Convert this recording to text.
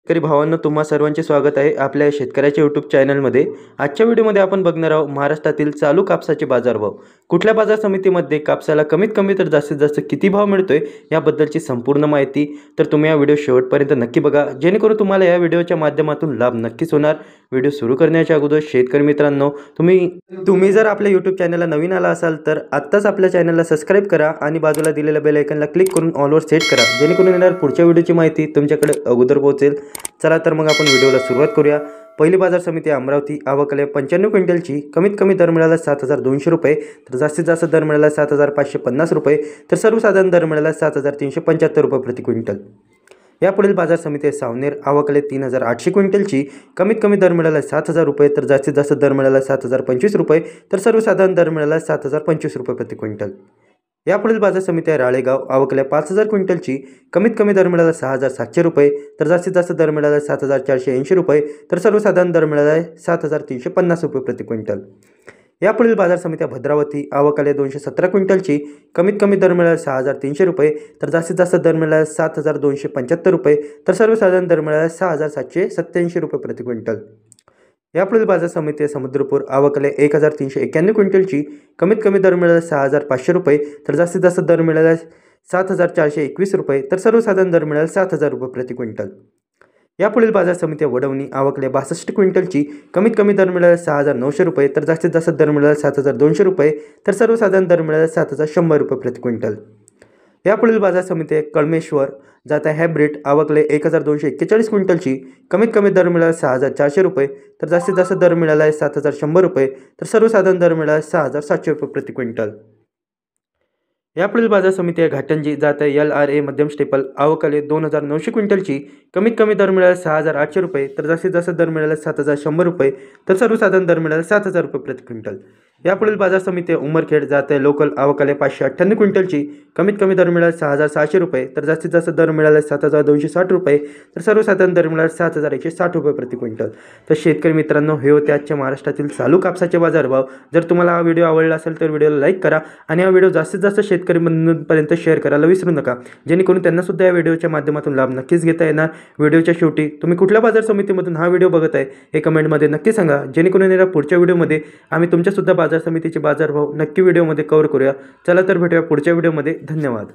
शेतकरी भावांनो, तुम्हा सर्वांचे स्वागत आहे आपल्या शेतकऱ्याच्या यूट्यूब चॅनलमध्ये। आजच्या व्हिडिओमध्ये आपण बघणार आहोत महाराष्ट्रातील चालू कापसाचे बाजारभाव। कुठल्या बाजार समितीमध्ये कापसाला कमीत कमी तर जास्तीत जास्त किती भाव मिळतोय याबद्दलची संपूर्ण माहिती। तर तुम्ही हा व्हिडिओ शेवटपर्यंत नक्की बघा, जेणेकरून तुम्हाला या व्हिडिओच्या माध्यमातून लाभ नक्कीच होणार। व्हिडिओ सुरू करण्याच्या अगोदर शेतकरी मित्रांनो, तुम्ही जर आपल्या यूट्यूब चॅनलला नवीन आला असाल तर आत्ताच आपल्या चॅनलला सबस्क्राइब करा आणि बाजूला दिलेल्या बेल आयकॉनला क्लिक करून ऑलवर सेट करा, जेणेकरून येणार पुढच्या व्हिडिओची माहिती तुमच्याकडे अगोदर पोहोचेल। चला तर मग आपण व्हिडिओला सुरुवात करूया। पहिली बाजार समिती अमरावती, आवक आली 95 क्विंटलची। कमीत कमी दर मिळाला 7200 रुपये, तर जास्तीत जास्त दर मिळाला 7550 रुपये, तर सर्वसाधारण दर मिळाला 7375 रुपये प्रति क्विंटल। यापुढील बाजार समिती आहे सावनेर, आवक आली 3800 क्विंटलची। कमीत कमी दर मिळाला 7000 रुपये, तर जास्तीत जास्त दर मिळाला 7025 रुपये, तर सर्वसाधारण दर मिळाला 7025 रुपये प्रति क्विंटल। यापुढील बाजार समिती आहे राळेगाव, आवक आली 5000 क्विंटलची। कमीत कमी दर मिळाला 6700 रुपये, तर जास्तीत जास्त दर मिळाला 7480 रुपये, तर सर्वसाधारण दर मिळाला 7350 रुपये प्रति क्विंटल। यापुढील बाजार समिती आहे भद्रावती, आवक आली 217 क्विंटलची। कमीत कमी दर मिळाला 6300 रुपये, तर जास्तीत जास्त दर मिळाला 7275 रुपये, तर सर्वसाधारण दर मिळाला 6787 रुपये प्रति क्विंटल। यापुढील बाजार समिती आहे समुद्रपूर, आवक आली 1391 क्विंटलची। कमीत कमी दर मिळाला 6500 रुपये, तर जास्तीत जास्त दर मिळाला 7421 रुपये, तर सर्वसाधारण दर मिळाला 7000 रुपये प्रति क्विंटल। यापुढील बाजार समिती आहे वडवणी, आवक आली 62 क्विंटलची। कमीत कमी दर मिळाला 6900 रुपये, तर जास्तीत जास्त दर मिळाला 7200 रुपये, तर सर्वसाधारण दर मिळाला 7100 रुपये प्रति क्विंटल। यापुढील बाजार समिती आहे कळमेश्वर, जात आहे हायब्रिड, आवक आली 1241 क्विंटलची। कमीत कमी दर मिळाला 6400 रुपये, तर जास्तीत जास्त दर मिळाला आहे 7100 रुपये, तर सर्वसाधारण दर मिळाला 6700 रुपये प्रति क्विंटल। यापुढील बाजार समिती आहे घाटंजी, जात आहे LRA मध्यम स्टेपल, आवक आली 2900 क्विंटलची। कमीत कमी दर मिळाला 6800 रुपये, तर जास्तीत जास्त दर मिळाला 7100 रुपये, तर सर्वसाधारण दर मिळाला 7000 रुपये प्रति क्विंटल। यापुढील बाजार समिती आहे उमरखेड, जात आहे लोकल, आवक आली 598 क्विंटलची। कमीत कमी दर मिळाला 6600 रुपये, तर जास्तीत जास्त दर मिळाला 7260 रुपये, तर सर्वसाधारण दर मिळाला 7160 रुपये प्रति क्विंटल। तर शेतकरी मित्रांनो, हे होते आजच्या महाराष्ट्रातील चालू कापसाचे बाजारभाव। जर तुम्हाला हा व्हिडिओ आवडला असेल तर व्हिडिओला लाईक करा आणि हा व्हिडिओ जास्तीत जास्त शेतकरी बंधूंपर्यंत शेअर करायला विसरू नका, जेणेकरून त्यांना सुद्धा या व्हिडिओच्या माध्यमातून लाभ नक्कीच घेता येणार। व्हिडिओच्या शेवटी तुम्ही कुठल्या बाजार समितीमधून हा व्हिडिओ बघत आहे हे कमेंटमध्ये नक्की सांगा, जेणेकरून येणाऱ्या पुढच्या व्हिडिओमध्ये आम्ही तुमच्या सुद्धा बाजार समितीचे बाजारभाव नक्की व्हिडिओमध्ये कव्हर करूया। चला तर भेटूया पुढच्या व्हिडिओमध्ये। धन्यवाद।